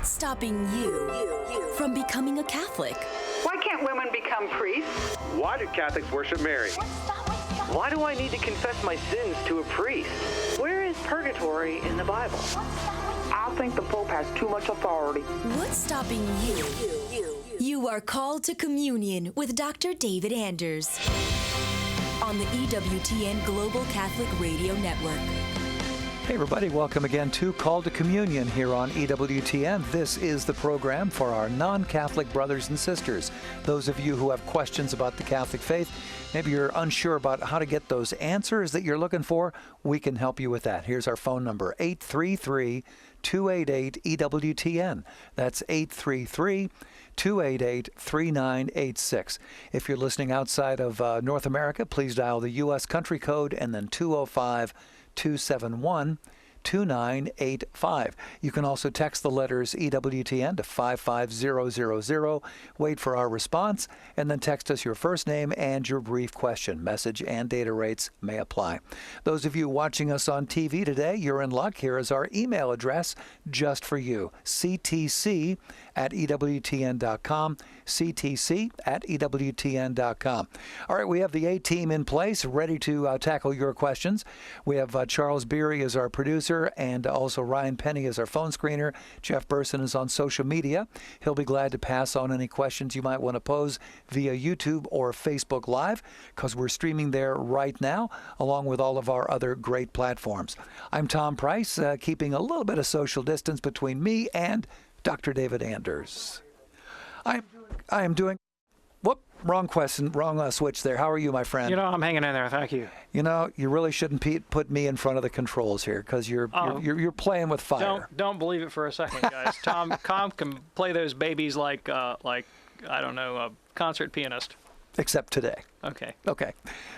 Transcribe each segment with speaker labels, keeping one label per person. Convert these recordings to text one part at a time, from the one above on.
Speaker 1: What's stopping you from becoming a Catholic?
Speaker 2: Why can't women become priests?
Speaker 3: Why do Catholics worship Mary?
Speaker 4: Why do I need to confess my sins to a priest? Where is purgatory in the Bible?
Speaker 5: I think the Pope has too much authority.
Speaker 1: What's stopping you? You are called to communion with Dr. David Anders on the EWTN Global Catholic Radio Network.
Speaker 6: Hey everybody, welcome again to Call to Communion here on EWTN. This is the program for our non-Catholic brothers and sisters. Those of you who have questions about the Catholic faith, maybe you're unsure about how to get those answers that you're looking for, we can help you with that. Here's our phone number, 833-288-EWTN. That's 833-288-3986. If you're listening outside of North America, please dial the U.S. country code and then 205-271-2985. You can also text the letters EWTN to 55000. Wait for our response, and then text us your first name and your brief question. Message and data rates may apply. Those of you watching us on TV today, you're in luck. Here is our email address just for you, ctc@ewtn.com, ctc@ewtn.com. All right, we have the A-team in place, ready to tackle your questions. We have Charles Beery as our producer, and also Ryan Penny as our phone screener. Jeff Burson is on social media. He'll be glad to pass on any questions you might want to pose via YouTube or Facebook Live, because we're streaming there right now, along with all of our other great platforms. I'm Tom Price, keeping a little bit of social distance between me and Dr. David Anders. I am doing... Whoop, wrong question, wrong switch there. How are you, my friend?
Speaker 7: You know, I'm hanging in there. Thank you.
Speaker 6: You know, you really shouldn't put me in front of the controls here, because you're playing with fire.
Speaker 7: Don't believe it for a second, guys. Tom can play those babies like I don't know, a concert pianist.
Speaker 6: Except today.
Speaker 7: Okay.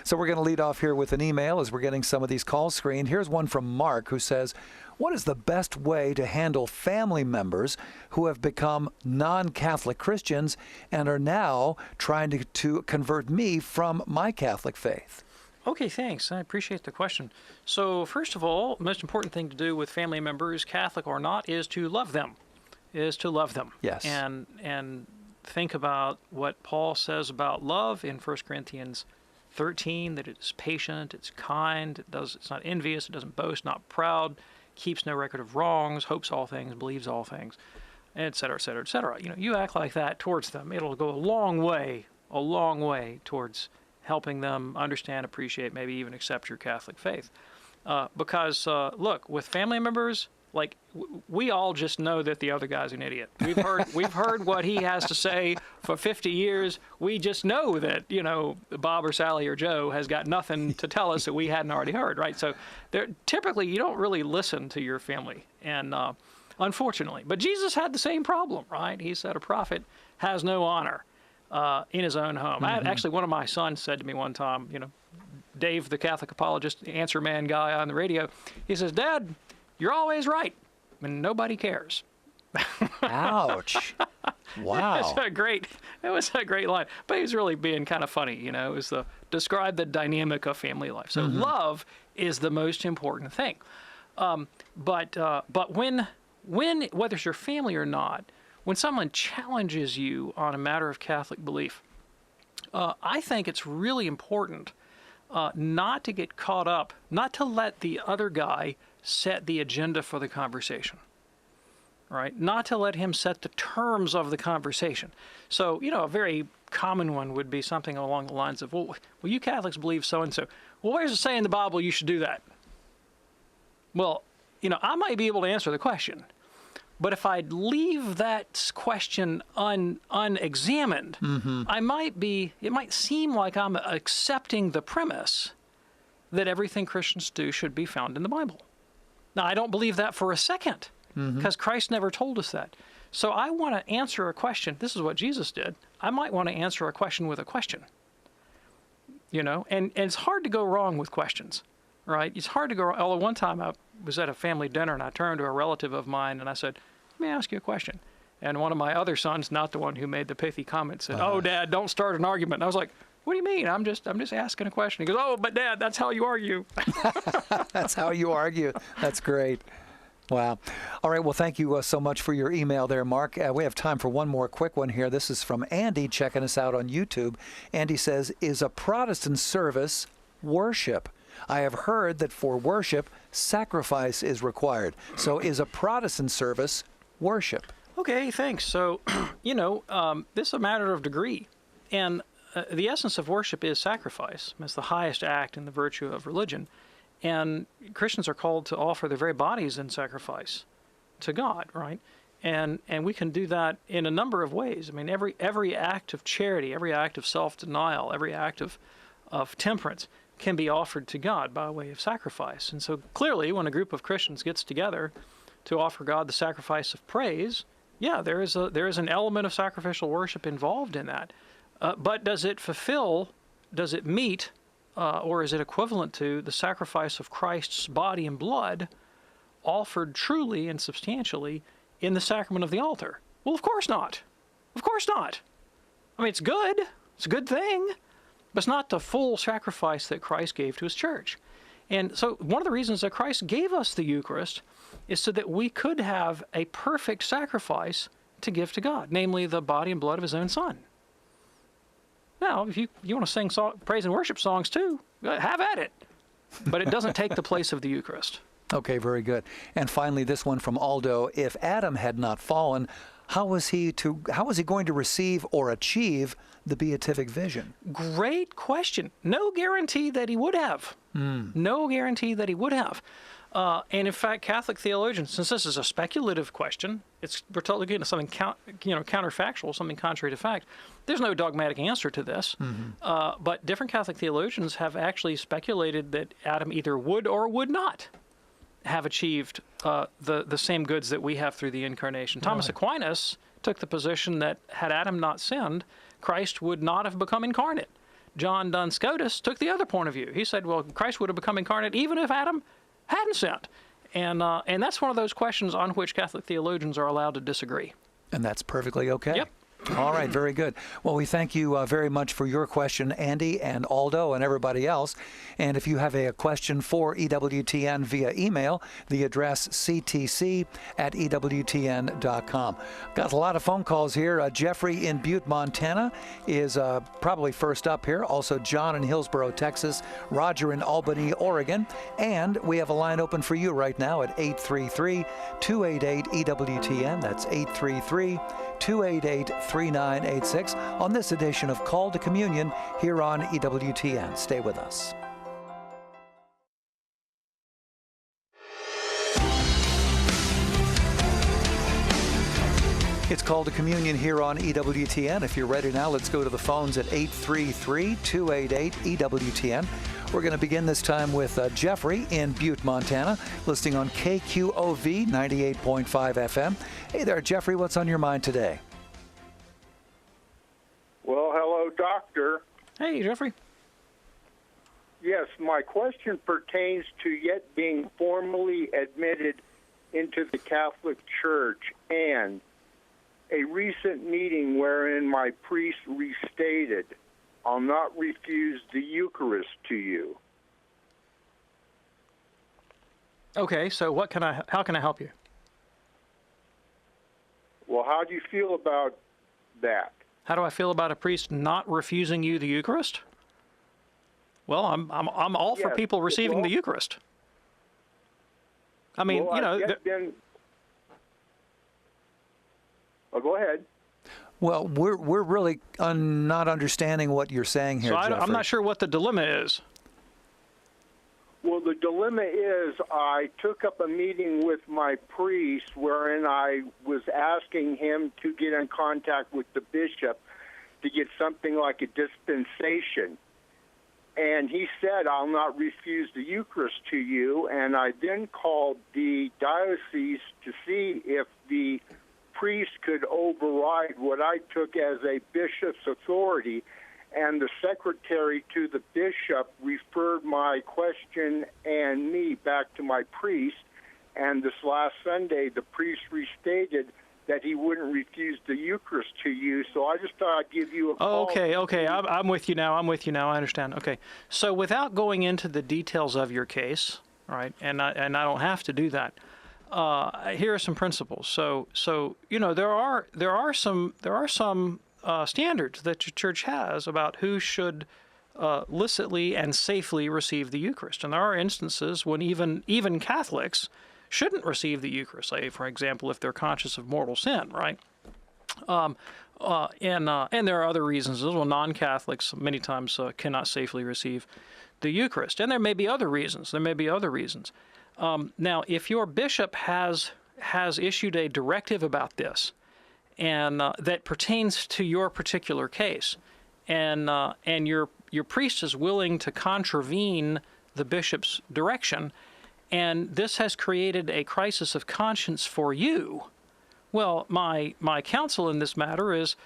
Speaker 6: So we're going to lead off here with an email as we're getting some of these calls screened. Here's one from Mark, who says, what is the best way to handle family members who have become non-Catholic Christians and are now trying to convert me from my Catholic faith?
Speaker 7: Okay, thanks. I appreciate the question. So first of all, the most important thing to do with family members, Catholic or not, is to love them. Yes. And think about what Paul says about love in 1 Corinthians 13, that it's patient, it's kind, it's not envious, it doesn't boast, not proud, keeps no record of wrongs, hopes all things, believes all things, et cetera, et cetera, et cetera. You know, you act like that towards them, it'll go a long way towards helping them understand, appreciate, maybe even accept your Catholic faith. Because look, with family members, like, we all just know that the other guy's an idiot. We've heard what he has to say for 50 years. We just know that, you know, Bob or Sally or Joe has got nothing to tell us that we hadn't already heard, right? So typically you don't really listen to your family, and unfortunately. But Jesus had the same problem, right? He said a prophet has no honor in his own home.
Speaker 6: Mm-hmm.
Speaker 7: Actually, one of my sons said to me one time, you know, Dave, the Catholic apologist, answer man guy on the radio, he says, Dad, you're always right, and nobody cares.
Speaker 6: Ouch. Wow.
Speaker 7: It was a great line. But he was really being kind of funny, you know. It was describe the dynamic of family life. So love is the most important thing. But when whether it's your family or not, when someone challenges you on a matter of Catholic belief, I think it's really important not to get caught up, not to let the other guy set the agenda for the conversation, right? Not to let him set the terms of the conversation. So, you know, a very common one would be something along the lines of, well, you Catholics believe so-and-so. Well, where's it say in the Bible you should do that? Well, you know, I might be able to answer the question, but if I leave that question unexamined, it might seem like I'm accepting the premise that everything Christians do should be found in the Bible. Now, I don't believe that for a second, because Christ never told us that. So I want to answer a question. This is what Jesus did. I might want to answer a question with a question, you know, and it's hard to go wrong with questions, right? It's hard to go wrong. Although one time I was at a family dinner and I turned to a relative of mine and I said, let me ask you a question. And one of my other sons, not the one who made the pithy comment, said, oh, Dad, don't start an argument. And I was like, what do you mean? I'm just asking a question. He goes, oh, but Dad, that's how you argue.
Speaker 6: That's how you argue. That's great. Wow. All right. Well, thank you so much for your email there, Mark. We have time for one more quick one here. This is from Andy checking us out on YouTube. Andy says, is a Protestant service worship? I have heard that for worship, sacrifice is required. So is a Protestant service worship?
Speaker 7: Okay, thanks. So, this is a matter of degree. And the essence of worship is sacrifice. It's the highest act in the virtue of religion. And Christians are called to offer their very bodies in sacrifice to God, right? And we can do that in a number of ways. I mean, every act of charity, every act of self-denial, every act of temperance can be offered to God by way of sacrifice. And so clearly, when a group of Christians gets together to offer God the sacrifice of praise, yeah, there is an element of sacrificial worship involved in that. But does it meet, or is it equivalent to the sacrifice of Christ's body and blood offered truly and substantially in the sacrament of the altar? Well, of course not. Of course not. I mean, it's good. It's a good thing. But it's not the full sacrifice that Christ gave to his church. And so one of the reasons that Christ gave us the Eucharist is so that we could have a perfect sacrifice to give to God, namely the body and blood of his own Son. Now, if you want to sing praise and worship songs too, have at it. But it doesn't take the place of the Eucharist.
Speaker 6: Okay, very good. And finally, this one from Aldo. If Adam had not fallen, how was he going to receive or achieve the beatific vision?
Speaker 7: Great question. No guarantee that he would have. No guarantee that he would have. And in fact, Catholic theologians, since this is a speculative question, we're totally getting to something counterfactual, something contrary to fact. There's no dogmatic answer to this. But different Catholic theologians have actually speculated that Adam either would or would not have achieved the same goods that we have through the incarnation. Thomas Aquinas took the position that had Adam not sinned, Christ would not have become incarnate. John Duns Scotus took the other point of view. He said, well, Christ would have become incarnate even if Adam hadn't sinned. And that's one of those questions on which Catholic theologians are allowed to disagree.
Speaker 6: And that's perfectly okay.
Speaker 7: Yep.
Speaker 6: All right, very good. Well, we thank you very much for your question, Andy and Aldo and everybody else. And if you have a question for EWTN via email, the address ctc@ewtn.com. Got a lot of phone calls here. Jeffrey in Butte, Montana is probably first up here. Also, John in Hillsborough, Texas. Roger in Albany, Oregon. And we have a line open for you right now at 833-288-EWTN. That's 833-288-3986 on this edition of Call to Communion here on EWTN. Stay with us. It's Call to Communion here on EWTN. If you're ready now, let's go to the phones at 833-288-EWTN. We're going to begin this time with Jeffrey in Butte, Montana, listening on KQOV 98.5 FM. Hey there, Jeffrey. What's on your mind today?
Speaker 8: Well, hello, Doctor.
Speaker 7: Hey, Jeffrey.
Speaker 8: Yes, my question pertains to yet being formally admitted into the Catholic Church and a recent meeting wherein my priest restated, I'll not refuse the Eucharist to you.
Speaker 7: Okay, so how can I help you?
Speaker 8: Well, how do you feel about that?
Speaker 7: How do I feel about a priest not refusing you the Eucharist? Well, I'm all for people receiving the Eucharist. I mean, go ahead.
Speaker 6: Well, we're really not understanding what you're saying here, Jeffrey.
Speaker 7: I'm not sure what the dilemma is.
Speaker 8: Well, the dilemma is I took up a meeting with my priest wherein I was asking him to get in contact with the bishop to get something like a dispensation. And he said, I'll not refuse the Eucharist to you. And I then called the diocese to see if the priest could override what I took as a bishop's authority, and the secretary to the bishop referred my question and me back to my priest, and this last Sunday the priest restated that he wouldn't refuse the Eucharist to you, so I just thought I'd give you a call.
Speaker 7: Okay, I'm with you now, I understand. Okay, so without going into the details of your case, all right, and I don't have to do that, here are some principles. So there are some standards that your church has about who should licitly and safely receive the Eucharist, and there are instances when even Catholics shouldn't receive the Eucharist. Say, for example, if they're conscious of mortal sin, right? And there are other reasons as well. Non-Catholics many times cannot safely receive the Eucharist, and there may be other reasons. Now, if your bishop has issued a directive about this, and that pertains to your particular case, and your priest is willing to contravene the bishop's direction, and this has created a crisis of conscience for you, well, my counsel in this matter is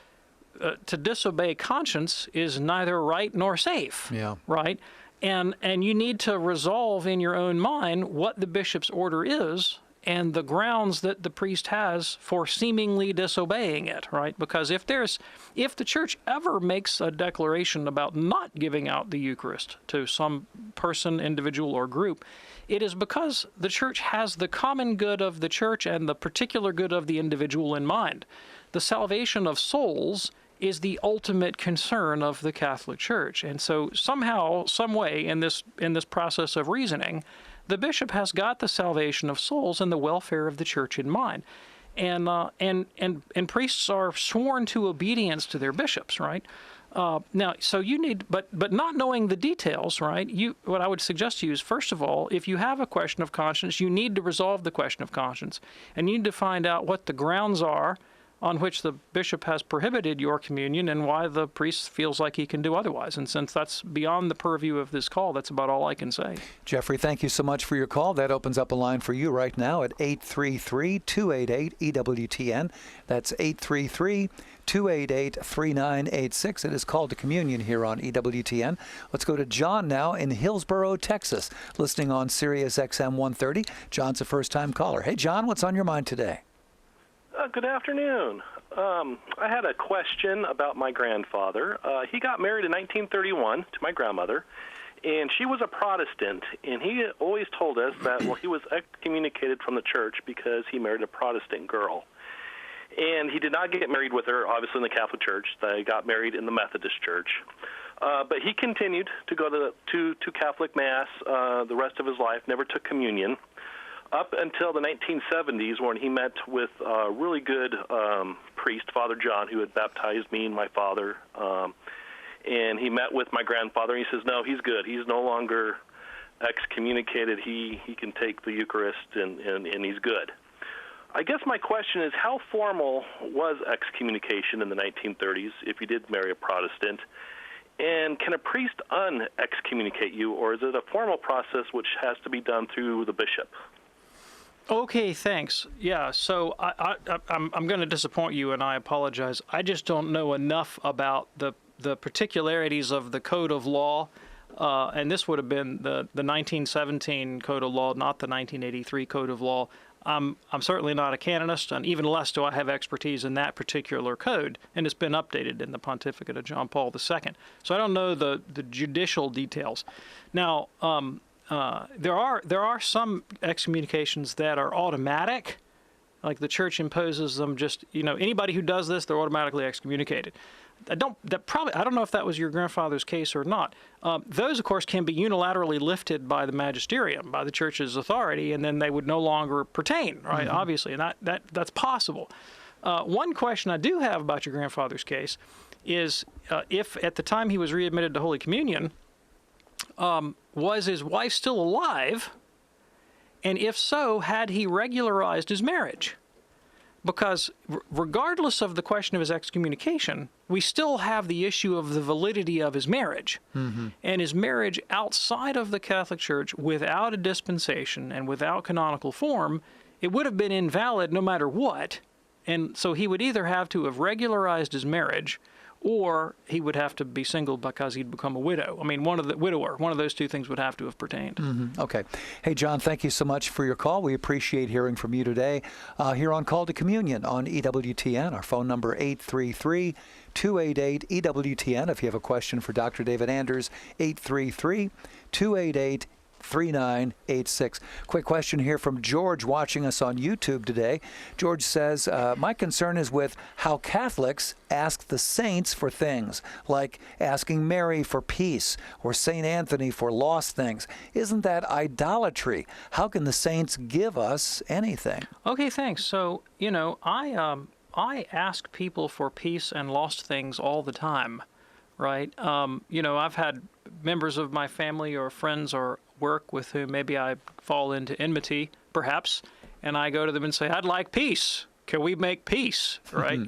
Speaker 7: to disobey conscience is neither right nor safe.
Speaker 6: Yeah.
Speaker 7: Right? And you need to resolve in your own mind what the bishop's order is and the grounds that the priest has for seemingly disobeying it, right? Because if the church ever makes a declaration about not giving out the Eucharist to some person, individual, or group, it is because the church has the common good of the church and the particular good of the individual in mind. The salvation of souls is the ultimate concern of the Catholic Church. And so somehow, some way in this process of reasoning, the bishop has got the salvation of souls and the welfare of the church in mind. And priests are sworn to obedience to their bishops, right? Now, so you need, but not knowing the details, right? What I would suggest to you is, first of all, if you have a question of conscience, you need to resolve the question of conscience, and you need to find out what the grounds are on which the bishop has prohibited your communion and why the priest feels like he can do otherwise. And since that's beyond the purview of this call, that's about all I can say.
Speaker 6: Jeffrey, thank you so much for your call. That opens up a line for you right now at 833-288-EWTN. That's 833-288-3986. It is called to communion here on EWTN. Let's go to John now in Hillsboro, Texas, listening on Sirius XM 130. John's a first-time caller. Hey, John, what's on your mind today?
Speaker 9: Good afternoon. I had a question about my grandfather. He got married in 1931 to my grandmother, and she was a Protestant, and he always told us that, well, he was excommunicated from the church because he married a Protestant girl. And he did not get married with her, obviously, in the Catholic Church. They got married in the Methodist Church. But he continued to go to Catholic Mass the rest of his life, never took communion, up until the 1970s when he met with a really good priest, Father John, who had baptized me and my father. And he met with my grandfather, and he says, no, he's good. He's no longer excommunicated. He can take the Eucharist, and he's good. I guess my question is, how formal was excommunication in the 1930s if you did marry a Protestant? And can a priest un-excommunicate you, or is it a formal process which has to be done through the bishop?
Speaker 7: Okay, thanks. Yeah, so I'm going to disappoint you, and I apologize. I just don't know enough about the particularities of the code of law, and this would have been the 1917 code of law, not the 1983 code of law. I'm certainly not a canonist, and even less do I have expertise in that particular code, and it's been updated in the pontificate of John Paul II. So I don't know the judicial details. Now, there are some excommunications that are automatic, like the church imposes them. Just anybody who does this, they're automatically excommunicated. I don't know if that was your grandfather's case or not. Those, of course, can be unilaterally lifted by the magisterium, by the church's authority, and then they would no longer pertain, right? Mm-hmm. Obviously, and that's possible. One question I do have about your grandfather's case is if at the time he was readmitted to Holy Communion, was his wife still alive? And if so, had he regularized his marriage? Because regardless of the question of his excommunication, we still have the issue of the validity of his marriage. Mm-hmm. And his marriage outside of the Catholic Church, without a dispensation and without canonical form, it would have been invalid no matter what. And so he would either have to have regularized his marriage, or he would have to be single because he'd become a widow. I mean, one of those two things would have to have pertained. Mm-hmm.
Speaker 6: Okay. Hey, John, thank you so much for your call. We appreciate hearing from you today here on Call to Communion on EWTN. Our phone number 833-288-EWTN. If you have a question for Dr. David Anders, 833-288-EWTN. 888-3986. Quick question here from George watching us on YouTube today. George says, my concern is with how Catholics ask the saints for things, like asking Mary for peace or St. Anthony for lost things. Isn't that idolatry? How can the saints give us anything?
Speaker 7: Okay, thanks. So, I ask people for peace and lost things all the time, right? I've had members of my family or friends or work with whom maybe I fall into enmity, perhaps, and I go to them and say, I'd like peace. Can we make peace, right?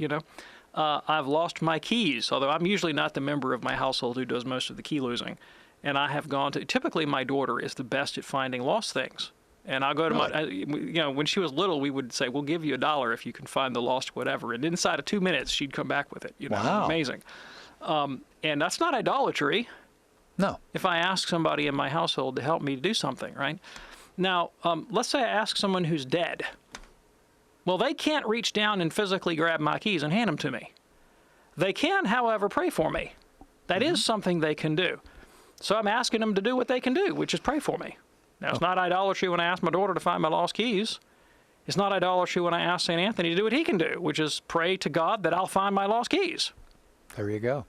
Speaker 7: I've lost my keys, although I'm usually not the member of my household who does most of the key losing. And I have gone to, typically my daughter is the best at finding lost things. And I'll go to when she was little, we would say, we'll give you $1 if you can find the lost whatever. And inside of 2 minutes, she'd come back with it.
Speaker 6: Wow.
Speaker 7: Amazing. And that's not idolatry.
Speaker 6: No.
Speaker 7: If I ask somebody in my household to help me do something, right? Now, let's say I ask someone who's dead. Well, they can't reach down and physically grab my keys and hand them to me. They can, however, pray for me. That is something they can do. So I'm asking them to do what they can do, which is pray for me. Now, it's not idolatry when I ask my daughter to find my lost keys. It's not idolatry when I ask St. Anthony to do what he can do, which is pray to God that I'll find my lost keys.
Speaker 6: There you go.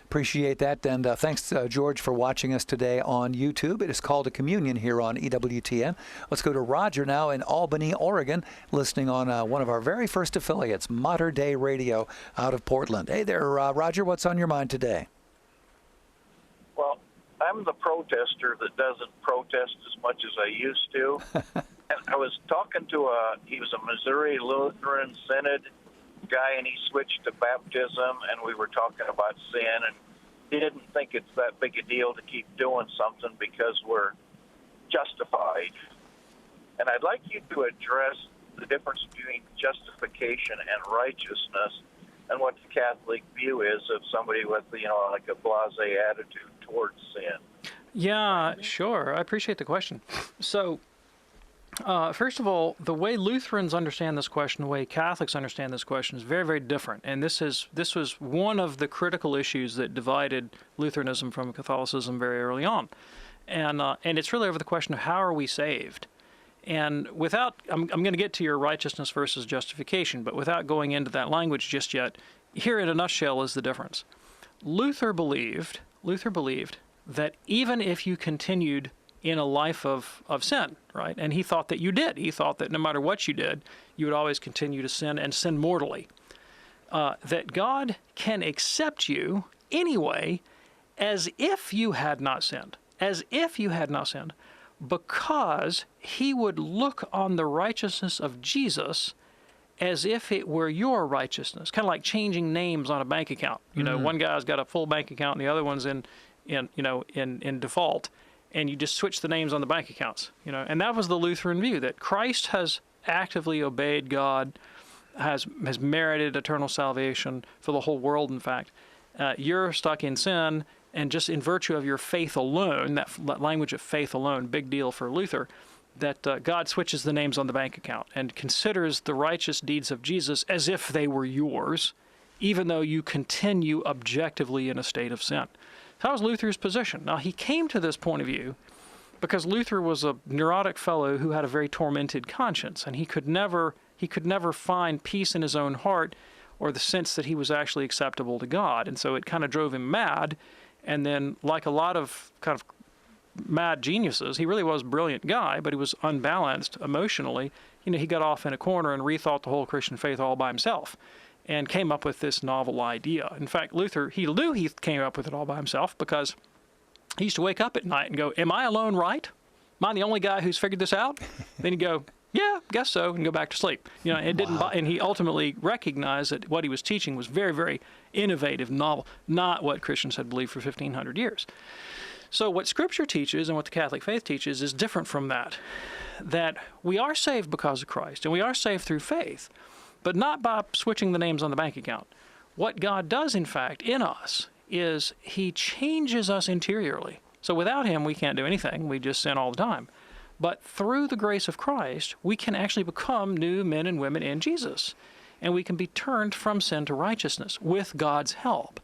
Speaker 6: Appreciate that. And thanks, George, for watching us today on YouTube. It is called a communion here on EWTN. Let's go to Roger now in Albany, Oregon, listening on one of our very first affiliates, Mater Dei Radio out of Portland. Hey there, Roger. What's on your mind today?
Speaker 10: Well, I'm the protester that doesn't protest as much as I used to. And I was talking to he was a Missouri Lutheran Synod guy, and he switched to baptism, and we were talking about sin, and he didn't think it's that big a deal to keep doing something because we're justified. And I'd like you to address the difference between justification and righteousness and what the Catholic view is of somebody with, like a blasé attitude towards sin.
Speaker 7: Yeah, sure. I appreciate the question. So, first of all, the way Lutherans understand this question, the way Catholics understand this question is very, very different. And this was one of the critical issues that divided Lutheranism from Catholicism very early on. And it's really over the question of how are we saved? And I'm going to get to your righteousness versus justification, but without going into that language just yet, here in a nutshell is the difference. Luther believed that even if you continued in a life of sin, right? And he thought that you did. He thought that no matter what you did, you would always continue to sin and sin mortally. That God can accept you anyway as if you had not sinned. As if you had not sinned. Because he would look on the righteousness of Jesus as if it were your righteousness. Kind of like changing names on a bank account. One guy's got a full bank account and the other one's in default. And you just switch the names on the bank accounts, And that was the Lutheran view, that Christ has actively obeyed God, has merited eternal salvation for the whole world, in fact. You're stuck in sin, and just in virtue of your faith alone, that language of faith alone, big deal for Luther, that God switches the names on the bank account and considers the righteous deeds of Jesus as if they were yours, even though you continue objectively in a state of sin. That was Luther's position. Now, he came to this point of view because Luther was a neurotic fellow who had a very tormented conscience, and he could never find peace in his own heart or the sense that he was actually acceptable to God. And so it kind of drove him mad. And then, like a lot of kind of mad geniuses, he really was a brilliant guy, but he was unbalanced emotionally. He got off in a corner and rethought the whole Christian faith all by himself, and came up with this novel idea. In fact, Luther, he knew he came up with it all by himself because he used to wake up at night and go, am I alone right? Am I the only guy who's figured this out? Then he'd go, yeah, guess so, and go back to sleep. It didn't. And he ultimately recognized that what he was teaching was very, very innovative, novel, not what Christians had believed for 1,500 years. So what Scripture teaches and what the Catholic faith teaches is different from that. That we are saved because of Christ, and we are saved through faith, but not by switching the names on the bank account. What God does, in fact, in us is he changes us interiorly. So without him, we can't do anything. We just sin all the time. But through the grace of Christ, we can actually become new men and women in Jesus. And we can be turned from sin to righteousness with God's help.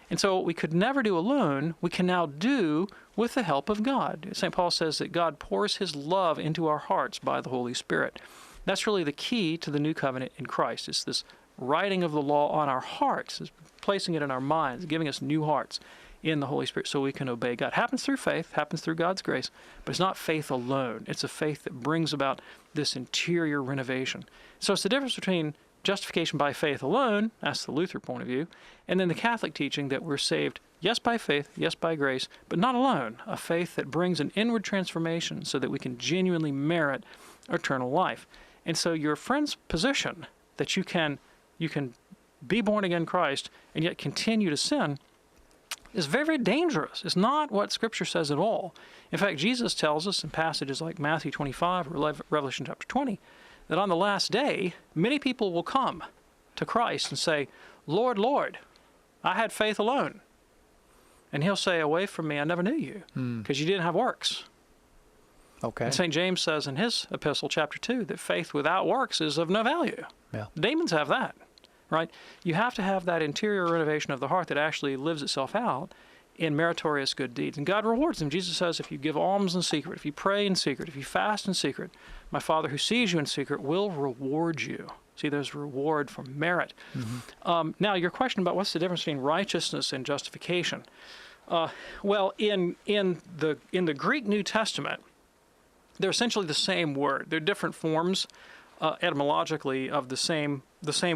Speaker 7: And so what we could never do alone, we can now do with the help of God. St. Paul says that God pours his love into our hearts by the Holy Spirit. That's really the key to the new covenant in Christ. It's this writing of the law on our hearts, it's placing it in our minds, giving us new hearts in the Holy Spirit so we can obey God. It happens through faith, happens through God's grace, but it's not faith alone. It's a faith that brings about this interior renovation. So it's the difference between justification by faith alone, that's the Luther point of view, and then the Catholic teaching that we're saved, yes, by faith, yes, by grace, but not alone, a faith that brings an inward transformation so that we can genuinely merit eternal life. And so your friend's position that you can be born again in Christ and yet continue to sin is very, very dangerous. It's not what Scripture says at all. In fact, Jesus tells us in passages like Matthew 25 or Revelation chapter 20 that on the last day, many people will come to Christ and say, Lord, Lord, I had faith alone. And he'll say, away from me, I never knew you, because you didn't have works.
Speaker 6: Okay.
Speaker 7: And St. James says in his epistle, chapter 2, that faith without works is of no value.
Speaker 6: Yeah.
Speaker 7: Demons have that, right? You have to have that interior renovation of the heart that actually lives itself out in meritorious good deeds. And God rewards them. Jesus says, if you give alms in secret, if you pray in secret, if you fast in secret, my Father who sees you in secret will reward you. See, there's reward for merit. Now, your question about what's the difference between righteousness and justification. Well, in the Greek New Testament, they're essentially the same word. They're different forms etymologically of the same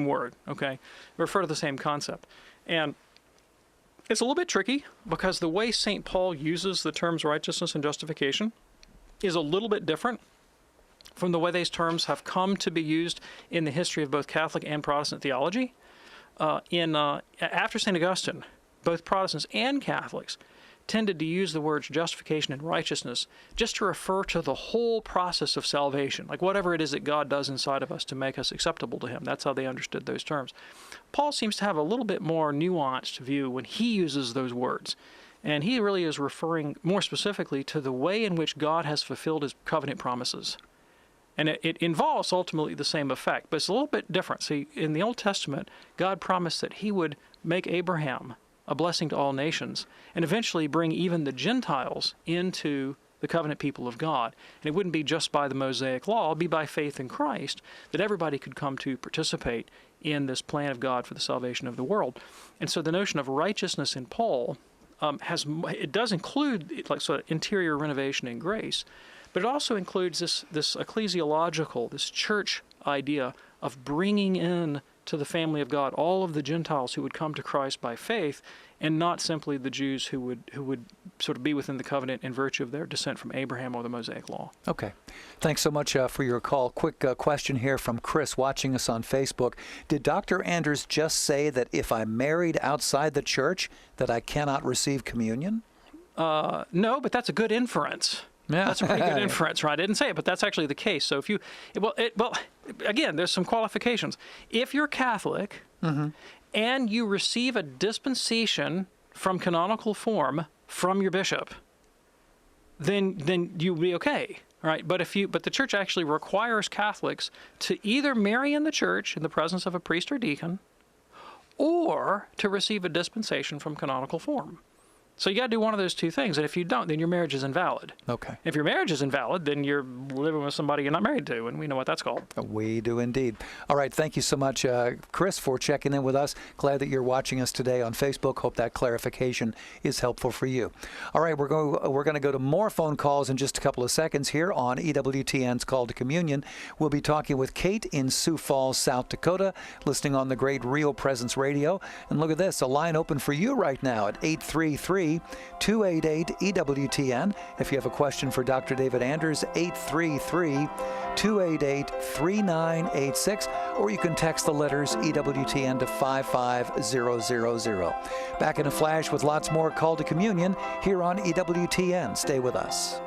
Speaker 7: word, okay? They refer to the same concept. And it's a little bit tricky because the way St. Paul uses the terms righteousness and justification is a little bit different from the way these terms have come to be used in the history of both Catholic and Protestant theology. After St. Augustine, both Protestants and Catholics tended to use the words justification and righteousness just to refer to the whole process of salvation, like whatever it is that God does inside of us to make us acceptable to him. That's how they understood those terms. Paul seems to have a little bit more nuanced view when he uses those words, and he really is referring more specifically to the way in which God has fulfilled his covenant promises. And it involves ultimately the same effect, but it's a little bit different. See, in the Old Testament, God promised that he would make Abraham a blessing to all nations, and eventually bring even the Gentiles into the covenant people of God. And it wouldn't be just by the Mosaic law, it'd be by faith in Christ that everybody could come to participate in this plan of God for the salvation of the world. And so the notion of righteousness in Paul it does include like sort of interior renovation and grace, but it also includes this ecclesiological, this church idea of bringing in to the family of God all of the Gentiles who would come to Christ by faith, and not simply the Jews who would sort of be within the covenant in virtue of their descent from Abraham or the Mosaic law. Okay.
Speaker 6: Thanks so much for your call. Quick question here from Chris watching us on Facebook. Did Dr. Anders just say that if I'm married outside the church that I cannot receive communion?
Speaker 7: No, but that's a good inference. Yeah. That's a pretty good inference, right? I didn't say it, but that's actually the case. So if you, again, there's some qualifications. If you're Catholic and you receive a dispensation from canonical form from your bishop, then you'll be okay, right? But the church actually requires Catholics to either marry in the church in the presence of a priest or deacon, or to receive a dispensation from canonical form. So you got to do one of those two things, and if you don't, then your marriage is invalid.
Speaker 6: Okay.
Speaker 7: If your marriage is invalid, then you're living with somebody you're not married to, and we know what that's called.
Speaker 6: We do indeed. All right, thank you so much, Chris, for checking in with us. Glad that you're watching us today on Facebook. Hope that clarification is helpful for you. All right, we're going to go to more phone calls in just a couple of seconds here on EWTN's Call to Communion. We'll be talking with Kate in Sioux Falls, South Dakota, listening on the great Real Presence Radio. And look at this, a line open for you right now at 833-288-EWTN. If you have a question for Dr. David Anders, 833-288-3986, or you can text the letters EWTN to 55000. Back in a flash with lots more Call to Communion here on EWTN. Stay with us.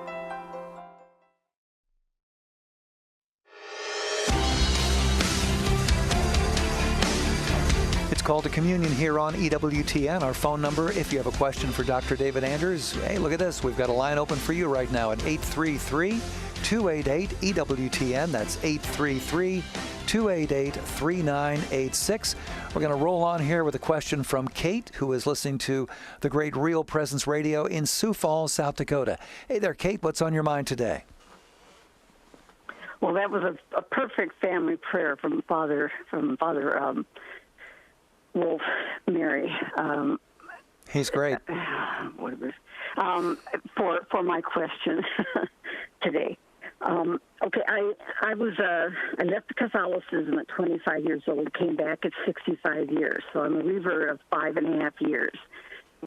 Speaker 6: Call to Communion here on EWTN. Our phone number, if you have a question for Dr. David Anders, hey, look at this. We've got a line open for you right now at 833 833-288-EWTN. That's 833-288-3986. We're going to roll on here with a question from Kate, who is listening to the great Real Presence Radio in Sioux Falls, South Dakota. Hey there, Kate. What's on your mind today?
Speaker 11: Well, that was a perfect family prayer from Father Wolf Mary.
Speaker 6: He's great.
Speaker 11: For my question today. Okay, I left Catholicism at 25 years old, came back at 65 years, so I'm a revert of 5.5 years.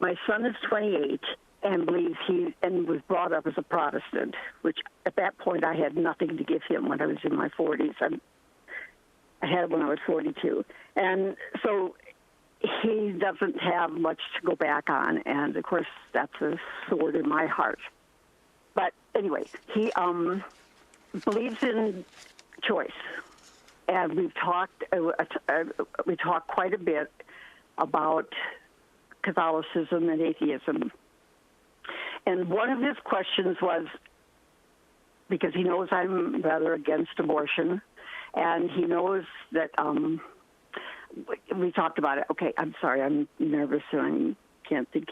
Speaker 11: My son is 28 and believes and was brought up as a Protestant, which at that point I had nothing to give him when I was in my 40s. I had it when I was 42. And so he doesn't have much to go back on, and of course that's a sword in my heart. But anyway, he believes in choice, and we talked quite a bit about Catholicism and atheism. And one of his questions was, because he knows I'm rather against abortion, and he knows that we talked about it. Okay, I'm sorry, I'm nervous and I can't think.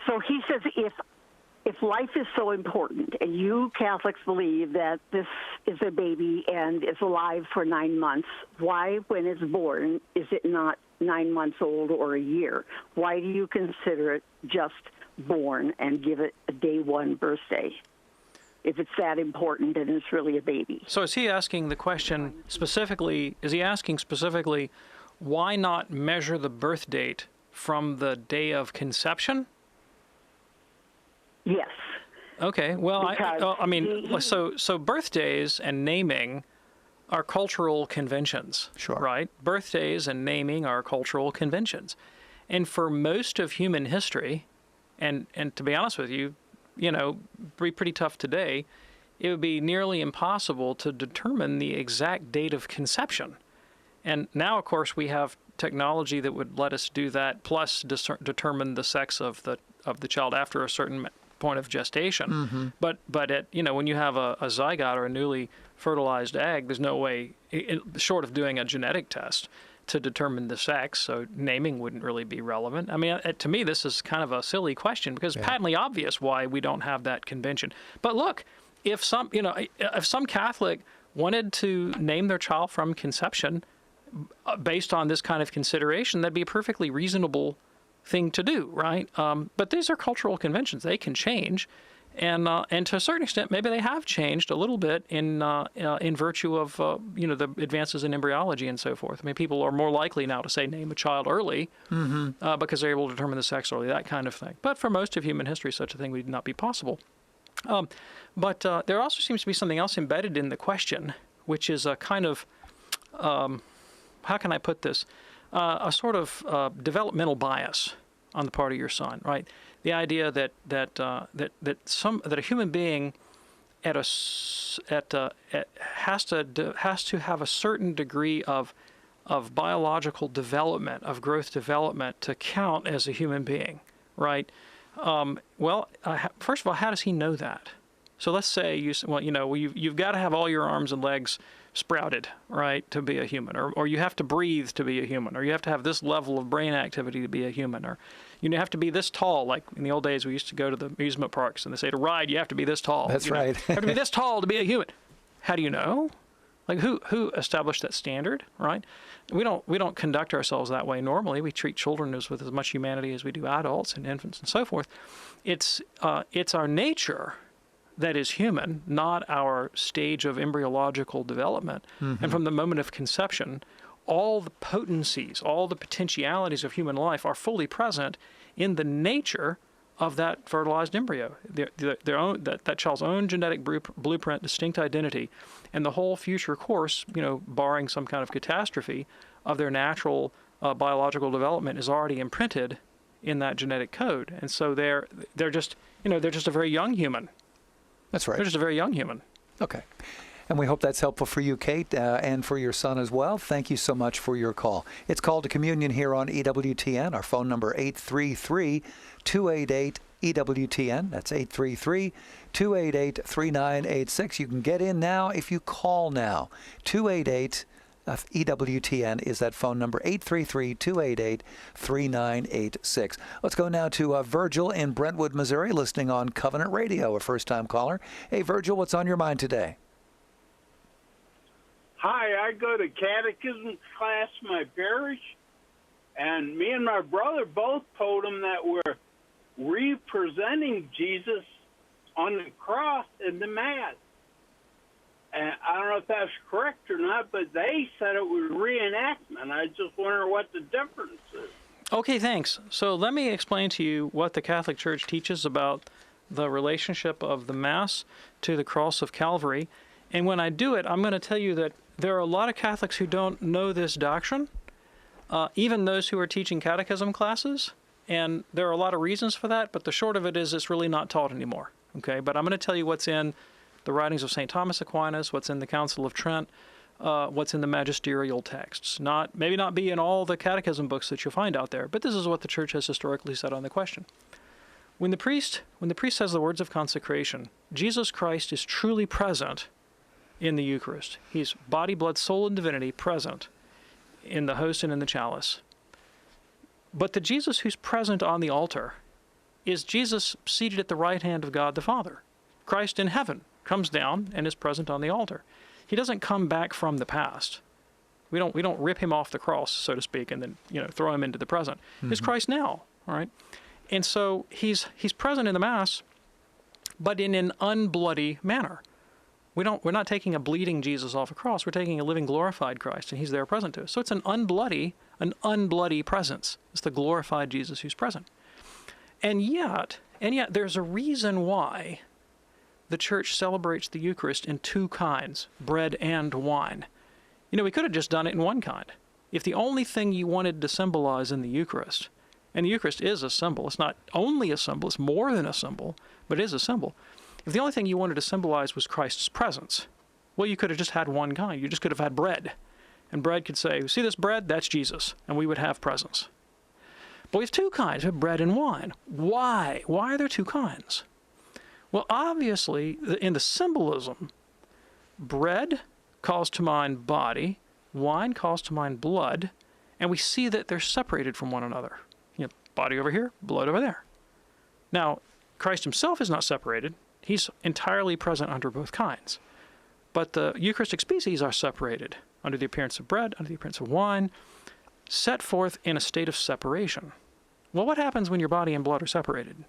Speaker 11: So he says, if life is so important, and you Catholics believe that this is a baby and is alive for 9 months, why, when it's born, is it not 9 months old or a year? Why do you consider it just born and give it a day one birthday? If it's that important and it's really a baby.
Speaker 7: So is he asking the question specifically, why not measure the birth date from the day of conception?
Speaker 11: Yes.
Speaker 7: Okay, well, so birthdays and naming are cultural conventions,
Speaker 6: sure,
Speaker 7: right? Birthdays and naming are cultural conventions. And for most of human history, and to be honest with you, be pretty tough today, it would be nearly impossible to determine the exact date of conception. And now, of course, we have technology that would let us do that, plus determine the sex of the child after a certain point of gestation.
Speaker 6: Mm-hmm.
Speaker 7: But when you have a zygote or a newly fertilized egg, there's no way, short of doing a genetic test, to determine the sex, so naming wouldn't really be relevant. I mean, to me, this is kind of a silly question because it's patently obvious why we don't have that convention. But look, if some Catholic wanted to name their child from conception based on this kind of consideration, that'd be a perfectly reasonable thing to do, right? But these are cultural conventions; they can change. And to a certain extent, maybe they have changed a little bit in virtue of the advances in embryology and so forth. I mean, people are more likely now to say name a child early because they're able to determine the sex early, that kind of thing. But for most of human history, such a thing would not be possible. But there also seems to be something else embedded in the question, which is a kind of how can I put this? A sort of developmental bias on the part of your son, right? The idea that a human being has to have a certain degree of biological development, of growth development, to count as a human being, right? First of all, how does he know that? So let's say you've got to have all your arms and legs sprouted, right, to be a human, or you have to breathe to be a human, or you have to have this level of brain activity to be a human, or you have to be this tall. Like in the old days, we used to go to the amusement parks and they say to ride, you have to be this tall.
Speaker 6: That's right.
Speaker 7: You have to be this tall to be a human. How do you know? Like who established that standard, right? We don't conduct ourselves that way normally. We treat children with as much humanity as we do adults and infants and so forth. It's our nature that is human, not our stage of embryological development. Mm-hmm. And from the moment of conception, all the potencies, all the potentialities of human life are fully present in the nature of that fertilized embryo, that child's own genetic blueprint, distinct identity, and the whole future course, barring some kind of catastrophe, of their natural biological development is already imprinted in that genetic code. And so they're just a very young human.
Speaker 6: That's right.
Speaker 7: They're just a very young human.
Speaker 6: Okay. And we hope that's helpful for you, Kate, and for your son as well. Thank you so much for your call. It's Call to Communion here on EWTN. Our phone number 833-288 EWTN. That's 833-288-3986. You can get in now if you call now. 288 EWTN is that phone number, 833-288-3986. Let's go now to Virgil in Brentwood, Missouri, listening on Covenant Radio, a first-time caller. Hey, Virgil, what's on your mind today?
Speaker 12: Hi, I go to catechism class in my parish, and me and my brother both told him that we're representing Jesus on the cross in the Mass. And I don't know if that's correct or not, but they said it was reenactment. I just wonder what the difference is.
Speaker 7: Okay, thanks. So let me explain to you what the Catholic Church teaches about the relationship of the Mass to the cross of Calvary. And when I do it, I'm going to tell you that there are a lot of Catholics who don't know this doctrine, even those who are teaching catechism classes. And there are a lot of reasons for that, but the short of it is it's really not taught anymore. Okay, but I'm going to tell you what's in the writings of St. Thomas Aquinas, what's in the Council of Trent, what's in the magisterial texts. Maybe not be in all the catechism books that you'll find out there, but this is what the Church has historically said on the question. When the priest says the words of consecration, Jesus Christ is truly present in the Eucharist. He's body, blood, soul, and divinity present in the host and in the chalice. But the Jesus who's present on the altar is Jesus seated at the right hand of God the Father. Christ in heaven comes down and is present on the altar. He doesn't come back from the past. We don't rip him off the cross, so to speak, and then throw him into the present. Mm-hmm. It's Christ now, all right? And so he's present in the Mass, but in an unbloody manner. We're not taking a bleeding Jesus off a cross. We're taking a living, glorified Christ, and he's there present to us. So it's an unbloody presence. It's the glorified Jesus who's present. And yet there's a reason why the Church celebrates the Eucharist in two kinds, bread and wine. We could have just done it in one kind. If the only thing you wanted to symbolize in the Eucharist, and the Eucharist is a symbol, it's not only a symbol, it's more than a symbol, but it is a symbol. If the only thing you wanted to symbolize was Christ's presence, well, you could have just had one kind. You just could have had bread. And bread could say, see this bread? That's Jesus. And we would have presence. But we have two kinds. We have bread and wine. Why? Why are there two kinds? Well, obviously, in the symbolism, bread calls to mind body, wine calls to mind blood, and we see that they're separated from one another. Body over here, blood over there. Now, Christ himself is not separated. He's entirely present under both kinds. But the Eucharistic species are separated under the appearance of bread, under the appearance of wine, set forth in a state of separation. Well, what happens when your body and blood are separated?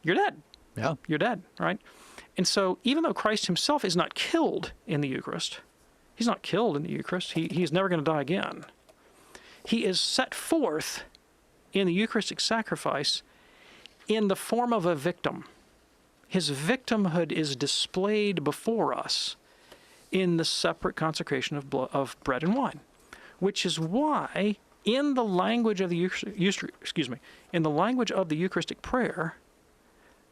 Speaker 7: You're dead. Yeah. You're dead, right? And so even though Christ himself is not killed in the Eucharist, he's not killed in the Eucharist, he's never going to die again. He is set forth in the Eucharistic sacrifice in the form of a victim. His victimhood is displayed before us in the separate consecration of bread and wine, which is why in the language of the Eucharistic prayer,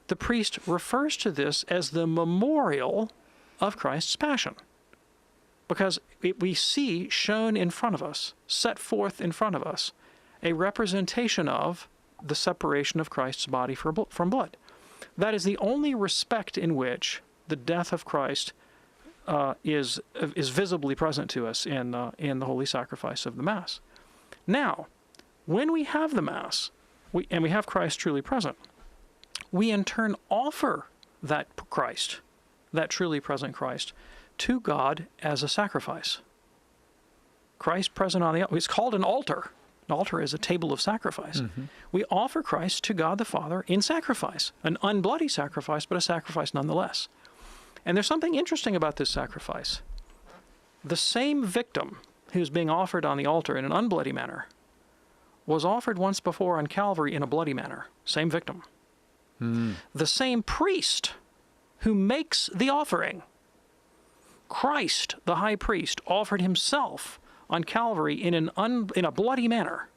Speaker 7: the priest refers to this as the memorial of Christ's passion, because we see shown in front of us, set forth in front of us, a representation of the separation of Christ's body from blood. That is the only respect in which the death of Christ is visibly present to us in the holy sacrifice of the Mass. Now, when we have the Mass, and we have Christ truly present, we in turn offer that Christ, that truly present Christ, to God as a sacrifice. Christ present on the altar. It's called an altar. An altar is a table of sacrifice. Mm-hmm. We offer Christ to God the Father in sacrifice, an unbloody sacrifice, but a sacrifice nonetheless. And there's something interesting about this sacrifice. The same victim who's being offered on the altar in an unbloody manner was offered once before on Calvary in a bloody manner. Same victim. The same priest who makes the offering, Christ, the high priest, offered himself on Calvary in a bloody manner.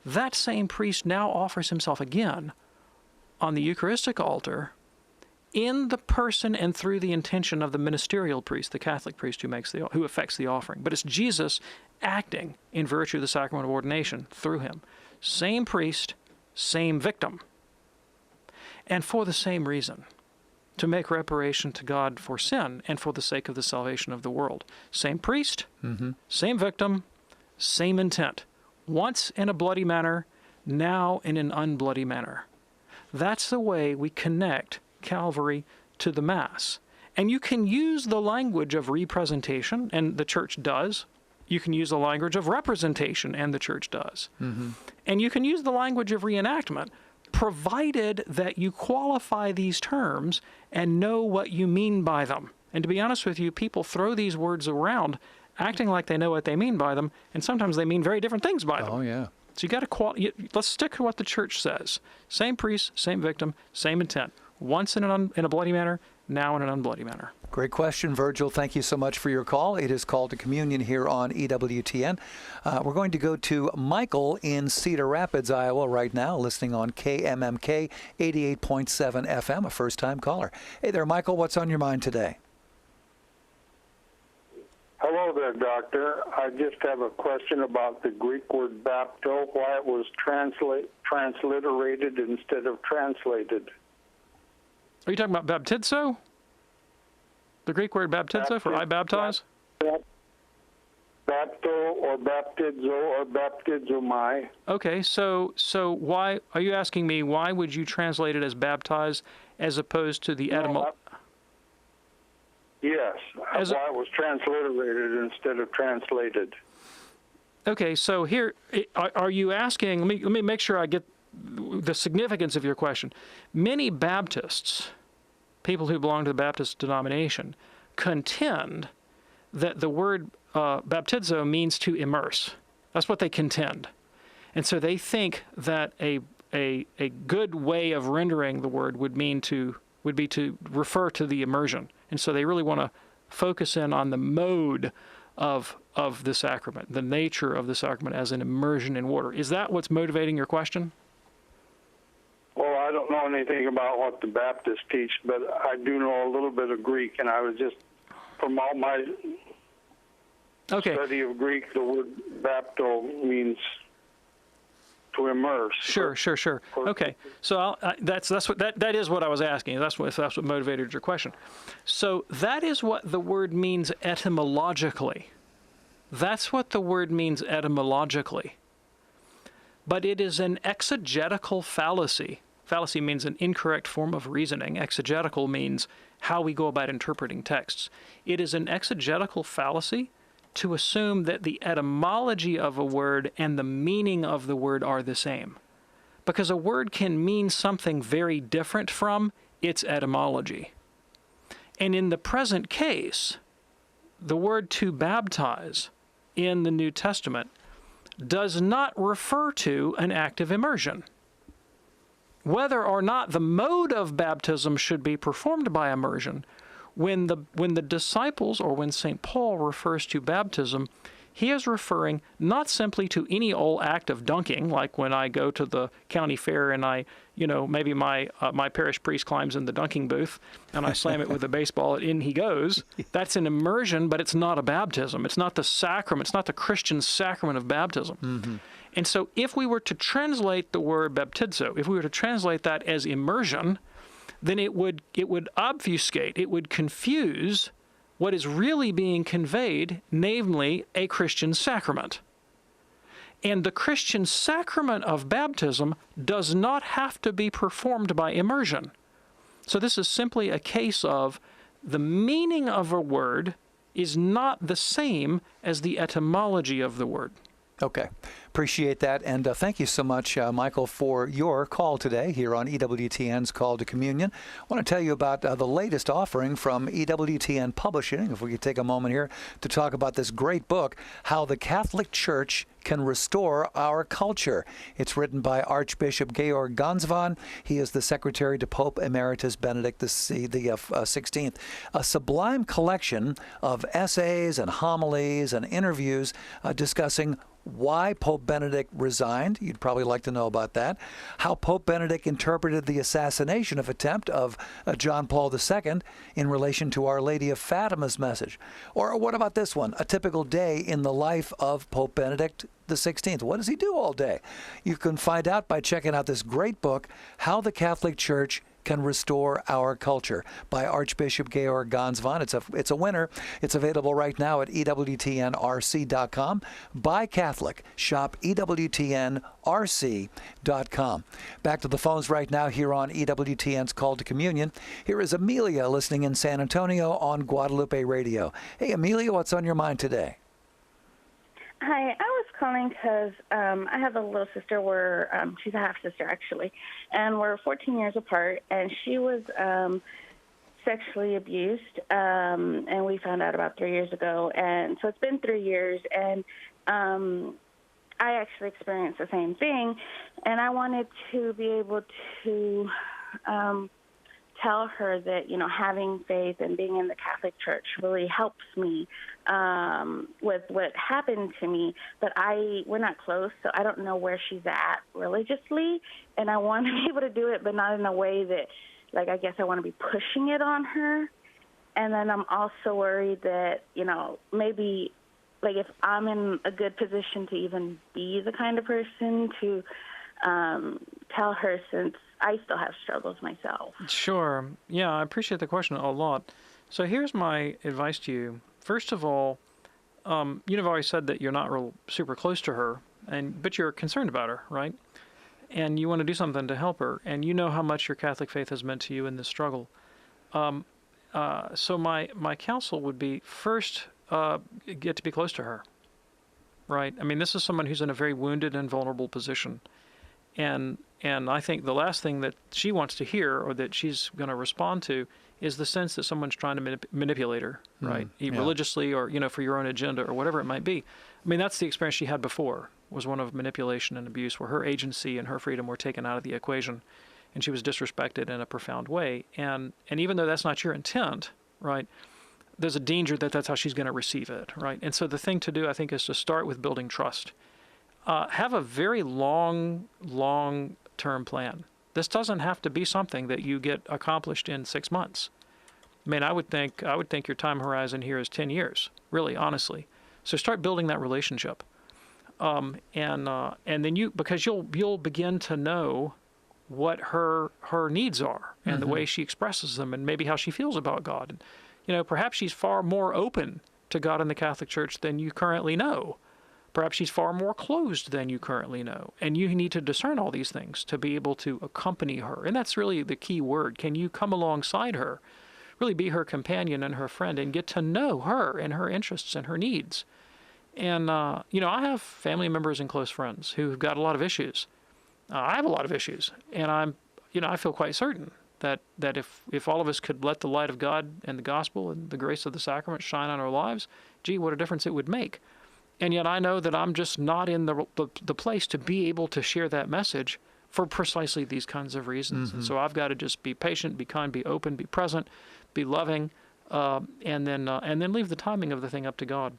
Speaker 7: That same priest now offers himself again on the Eucharistic altar in the person and through the intention of the ministerial priest, the Catholic priest who effects the offering. But it's Jesus acting in virtue of the sacrament of ordination through him. Same priest, same victim. and for the same reason, to make reparation to God for sin and for the sake of the salvation of the world. Same priest, same victim, same intent. Once in a bloody manner, now in an unbloody manner. That's the way we connect Calvary to the Mass. And you can use the language of representation, and the Church does. You can use the language of representation, and the Church does. And you can use the language of reenactment, provided that you qualify these terms and know what you mean by them. And to be honest with you, people throw these words around acting like they know what they mean by them, and sometimes they mean very different things by them.
Speaker 6: Oh, yeah.
Speaker 7: So you got to let's stick to what the Church says. Same priest, same victim, same intent. Once in a bloody manner, now in an unbloody manner.
Speaker 6: Great question, Virgil. Thank you so much for your call. It is Called to Communion here on EWTN. We're going to go to Michael in Cedar Rapids, Iowa right now, listening on KMMK 88.7 FM, a first-time caller. Hey there, Michael. What's on your mind today?
Speaker 8: Hello there, Doctor. I just have a question about the Greek word bapto, why it was transliterated instead of translated.
Speaker 7: Are you talking about baptizo? The Greek word baptizo for I baptize?
Speaker 8: Bapto or baptizo or baptizomai.
Speaker 7: Okay, so why are you asking me why would you translate it as baptize as opposed to the etymology?
Speaker 8: Yes, why it was transliterated instead of translated.
Speaker 7: Okay, so here, are you asking, let me make sure I get the significance of your question. Many Baptists, people who belong to the Baptist denomination, contend that the word baptizo means to immerse. That's what they contend. And so they think that a good way of rendering the word would be to refer to the immersion. And so they really want to focus in on the mode of the sacrament, the nature of the sacrament as an immersion in water. Is that what's motivating your question?
Speaker 8: Well, I don't know anything about what the Baptists teach, but I do know a little bit of Greek, and I was just, from all my study of Greek, the word bapto means to immerse.
Speaker 7: Sure. Okay, so that is what I was asking. That's what motivated your question. So that is what the word means etymologically. That's what the word means etymologically. But it is an exegetical fallacy. Fallacy means an incorrect form of reasoning. Exegetical means how we go about interpreting texts. It is an exegetical fallacy to assume that the etymology of a word and the meaning of the word are the same. Because a word can mean something very different from its etymology. And in the present case, the word to baptize in the New Testament does not refer to an act of immersion. Whether or not the mode of baptism should be performed by immersion, when the disciples, or when St. Paul refers to baptism, he is referring not simply to any old act of dunking, like when I go to the county fair and maybe my parish priest climbs in the dunking booth and I slam it with a baseball and in he goes. That's an immersion, but it's not a baptism. It's not the sacrament. It's not the Christian sacrament of baptism. Mm-hmm. And so if we were to translate the word baptizo, if we were to translate that as immersion, then it would obfuscate, it would confuse what is really being conveyed, namely a Christian sacrament. And the Christian sacrament of baptism does not have to be performed by immersion. So this is simply a case of the meaning of a word is not the same as the etymology of the word.
Speaker 6: Okay. Appreciate that. And thank you so much, Michael, for your call today here on EWTN's Call to Communion. I want to tell you about the latest offering from EWTN Publishing, if we could take a moment here to talk about this great book, How the Catholic Church Can Restore Our Culture. It's written by Archbishop Georg Gansvan. He is the Secretary to Pope Emeritus Benedict XVI. A sublime collection of essays and homilies and interviews discussing why Pope Benedict resigned. You'd probably like to know about that. How Pope Benedict interpreted the assassination attempt of John Paul II in relation to Our Lady of Fatima's message. Or what about this one? A typical day in the life of Pope Benedict XVI. What does he do all day? You can find out by checking out this great book, How the Catholic Church can restore our culture by Archbishop Georg Gansvan. It's a winner. It's available right now at ewtnrc.com. Buy Catholic. Shop ewtnrc.com. Back to the phones right now here on EWTN's Call to Communion. Here is Amelia listening in San Antonio on Guadalupe Radio. Hey, Amelia, what's on your mind today?
Speaker 13: Hi, I was calling because I have a little sister. She's a half-sister, actually, and we're 14 years apart, and she was sexually abused, and we found out about 3 years ago, and so it's been 3 years, and I actually experienced the same thing, and I wanted to be able to tell her that, having faith and being in the Catholic Church really helps me with what happened to me, but we're not close, so I don't know where she's at religiously, and I want to be able to do it, but not in a way that, I guess I want to be pushing it on her. And then I'm also worried that, maybe, if I'm in a good position to even be the kind of person to tell her, since I still have struggles myself.
Speaker 7: Sure. Yeah, I appreciate the question a lot. So here's my advice to you. First of all, you've always said that you're not real super close to her, but you're concerned about her, right? And you want to do something to help her, and you know how much your Catholic faith has meant to you in this struggle. So my counsel would be, first, get to be close to her, right? I mean, this is someone who's in a very wounded and vulnerable position. And I think the last thing that she wants to hear, or that she's going to respond to, is the sense that someone's trying to manipulate her, right? Religiously, or for your own agenda, or whatever it might be. I mean, that's the experience she had before, was one of manipulation and abuse, where her agency and her freedom were taken out of the equation, and she was disrespected in a profound way. And even though that's not your intent, right, there's a danger that that's how she's going to receive it, right? And so the thing to do, I think, is to start with building trust. Have a very long-term plan. This doesn't have to be something that you get accomplished in 6 months. I mean, I would think your time horizon here is 10 years, really, honestly. So start building that relationship, and then because you'll begin to know what her needs are, and the way she expresses them, and maybe how she feels about God. And, perhaps she's far more open to God in the Catholic Church than you currently know. Perhaps she's far more closed than you currently know. And you need to discern all these things to be able to accompany her. And that's really the key word. Can you come alongside her, really be her companion and her friend, and get to know her and her interests and her needs? And, I have family members and close friends who've got a lot of issues. I have a lot of issues. And I feel quite certain that if all of us could let the light of God and the gospel and the grace of the sacrament shine on our lives, gee, what a difference it would make. And yet I know that I'm just not in the place to be able to share that message for precisely these kinds of reasons. And so I've got to just be patient, be kind, be open, be present, be loving, and then leave the timing of the thing up to God.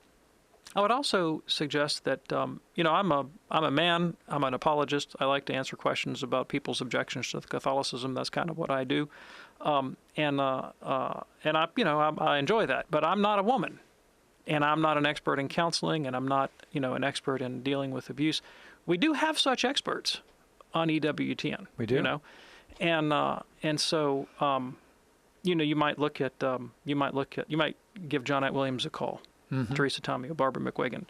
Speaker 7: I would also suggest that I'm a man. I'm an apologist. I like to answer questions about people's objections to Catholicism. That's kind of what I do, and I enjoy that. But I'm not a woman. And I'm not an expert in counseling, and I'm not, an expert in dealing with abuse. We do have such experts on EWTN. We do. And so you might give John Knight Williams a call, Teresa Tomeo, Barbara McWagan.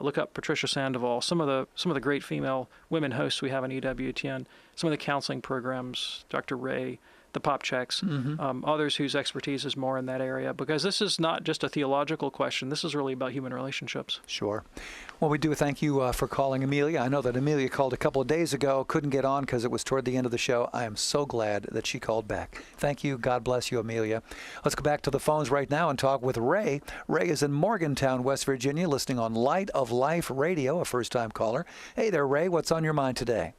Speaker 7: Look up Patricia Sandoval. Some of the great female women hosts we have on EWTN. Some of the counseling programs, Dr. Ray, the pop checks, others whose expertise is more in that area, because this is not just a theological question. This is really about human relationships.
Speaker 6: Sure. Well, we do thank you for calling Amelia. I know that Amelia called a couple of days ago, couldn't get on because it was toward the end of the show. I am so glad that she called back. Thank you. God bless you, Amelia. Let's go back to the phones right now and talk with Ray. Ray is in Morgantown, West Virginia, listening on Light of Life Radio, a first-time caller. Hey there, Ray. What's on your mind today?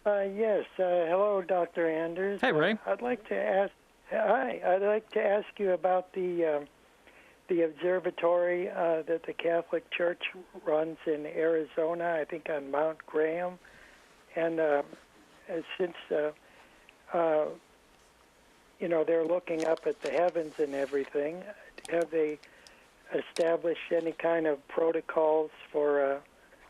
Speaker 14: Yes. Hello, Dr. Anders.
Speaker 7: Hey, Ray.
Speaker 14: I'd like to ask you about the observatory that the Catholic Church runs in Arizona, I think on Mount Graham. And since they're looking up at the heavens and everything, have they established any kind of protocols for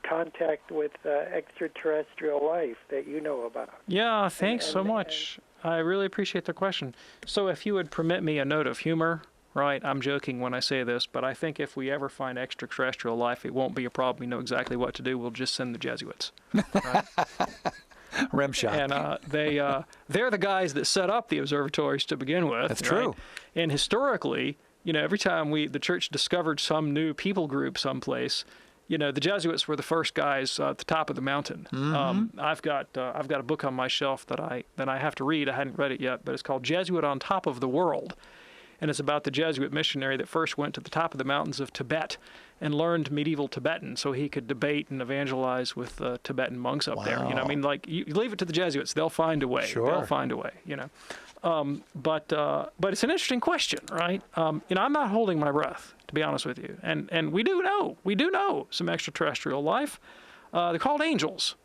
Speaker 14: contact with extraterrestrial life that you know about?
Speaker 7: Yeah, thanks so much. I really appreciate the question. So if you would permit me a note of humor, right? I'm joking when I say this, but I think if we ever find extraterrestrial life, it won't be a problem. We know exactly what to do. We'll just send the Jesuits. Right?
Speaker 6: Rim shot.
Speaker 7: And they're the guys that set up the observatories to begin with.
Speaker 6: That's
Speaker 7: right?
Speaker 6: true.
Speaker 7: And historically, every time the church discovered some new people group someplace, the Jesuits were the first guys at the top of the mountain.
Speaker 6: Mm-hmm.
Speaker 7: I've got a book on my shelf that I have to read. I hadn't read it yet, but it's called Jesuit on Top of the World. And it's about the Jesuit missionary that first went to the top of the mountains of Tibet and learned medieval Tibetan so he could debate and evangelize with Tibetan monks up there. You leave it to the Jesuits. They'll find a way.
Speaker 6: Sure.
Speaker 7: They'll find a way, But it's an interesting question, right? I'm not holding my breath, to be honest with you. And we do know some extraterrestrial life. They're called angels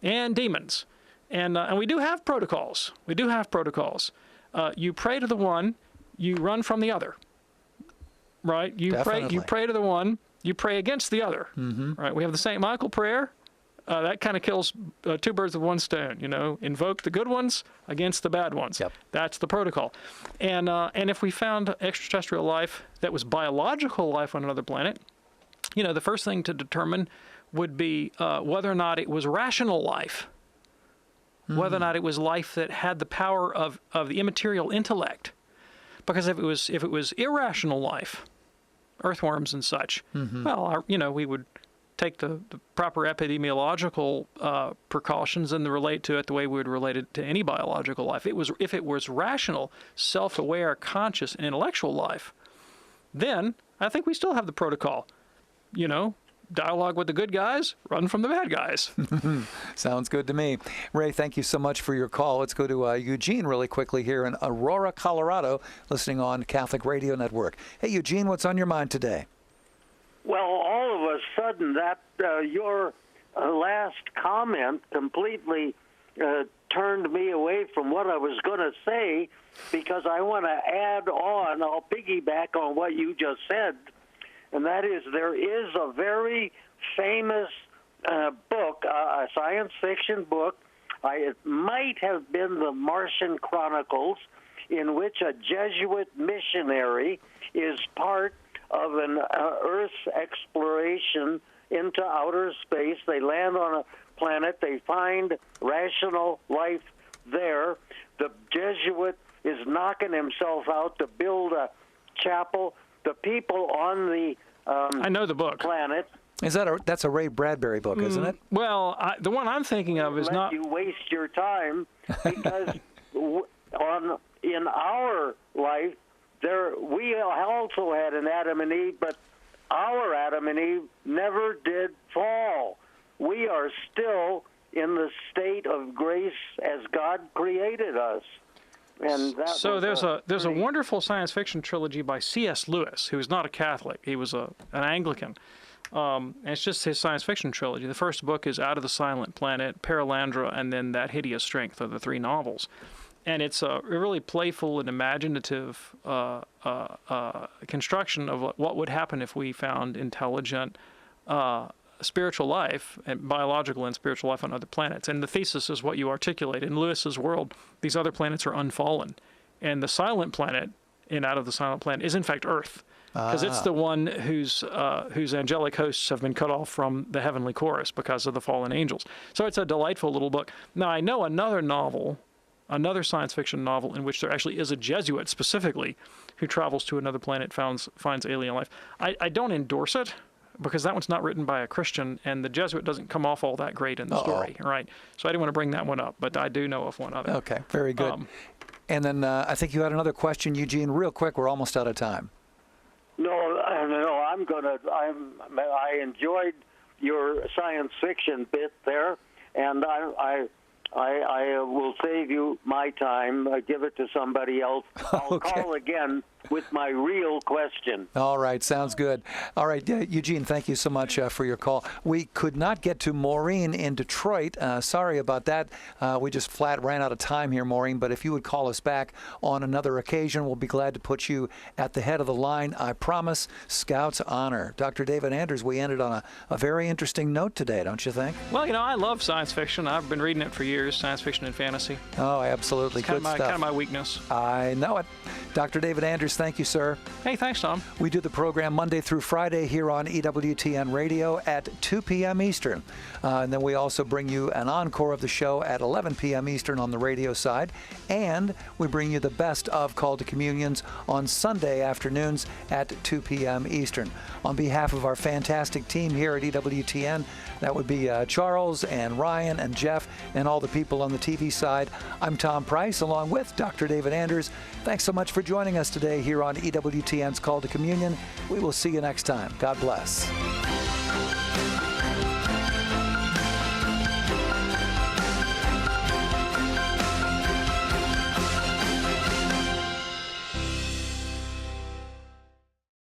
Speaker 7: and demons. And we do have protocols. You pray to the one, you run from the other, right? You pray to the one, you pray against the other, right? We have the St. Michael prayer. That kind of kills two birds with one stone, Invoke the good ones against the bad ones.
Speaker 6: Yep.
Speaker 7: That's the protocol. And if we found extraterrestrial life that was biological life on another planet, the first thing to determine would be whether or not it was rational life, whether or not it was life that had the power of the immaterial intellect. Because if it was irrational life, earthworms and such, well, we would take the proper epidemiological precautions and relate to it the way we would relate it to any biological life. If it was rational, self-aware, conscious, and intellectual life, then I think we still have the protocol. Dialogue with the good guys, run from the bad guys.
Speaker 6: Sounds good to me. Ray, thank you so much for your call. Let's go to Eugene really quickly here in Aurora, Colorado, listening on Catholic Radio Network. Hey, Eugene, what's on your mind today?
Speaker 15: Well, all of a sudden, that your last comment completely turned me away from what I was going to say, because I want to add on, I'll piggyback on what you just said, and that is there is a very famous book, a science fiction book. It might have been the Martian Chronicles, in which a Jesuit missionary is part of an Earth exploration into outer space. They land on a planet. They find rational life there. The Jesuit is knocking himself out to build a chapel. The people on the
Speaker 7: I know the book.
Speaker 15: Planet.
Speaker 6: That's a Ray Bradbury book, isn't it?
Speaker 7: Well, the one I'm thinking of is not.
Speaker 15: You waste your time, because in our life we also had an Adam and Eve, but our Adam and Eve never did fall. We are still in the state of grace as God created us. And
Speaker 7: there's a wonderful science fiction trilogy by C.S. Lewis, who is not a Catholic. He was an Anglican. And it's just his science fiction trilogy. The first book is Out of the Silent Planet, Perelandra, and then That Hideous Strength are the three novels. And it's a really playful and imaginative construction of what would happen if we found intelligent spiritual life, and biological and spiritual life on other planets. And the thesis is what you articulate. In Lewis's world, these other planets are unfallen. And the silent planet, Out of the Silent Planet, is in fact Earth. Because it's the one whose angelic hosts have been cut off from the heavenly chorus because of the fallen angels. So it's a delightful little book. Now, I know another science fiction novel in which there actually is a Jesuit specifically who travels to another planet, finds alien life. I don't endorse it, because that one's not written by a Christian, and the Jesuit doesn't come off all that great in the story, right? So I didn't want to bring that one up, but I do know of one other.
Speaker 6: Okay, very good. And then I think you had another question, Eugene, real quick. We're almost out of time.
Speaker 15: No, I enjoyed your science fiction bit there, and I will save you my time. Give it to somebody else. I'll call again with my real question.
Speaker 6: All right, sounds good. All right, Eugene, thank you so much for your call. We could not get to Maureen in Detroit. Sorry about that. We just flat ran out of time here, Maureen, but if you would call us back on another occasion, we'll be glad to put you at the head of the line. I promise. Scout's honor. Dr. David Anders, we ended on a very interesting note today, don't you think?
Speaker 7: Well, I love science fiction. I've been reading it for years, science fiction and fantasy.
Speaker 6: Oh, absolutely.
Speaker 7: It's kind of my weakness.
Speaker 6: I know it. Dr. David Anders, thank you, sir.
Speaker 7: Hey, thanks, Tom.
Speaker 6: We do the program Monday through Friday here on EWTN Radio at 2 p.m. Eastern. And then we also bring you an encore of the show at 11 p.m. Eastern on the radio side. And we bring you the best of Call to Communions on Sunday afternoons at 2 p.m. Eastern. On behalf of our fantastic team here at EWTN, that would be Charles and Ryan and Jeff and all the people on the TV side. I'm Tom Price along with Dr. David Anders. Thanks so much for joining us today here on EWTN's Call to Communion. We will see you next time. God bless.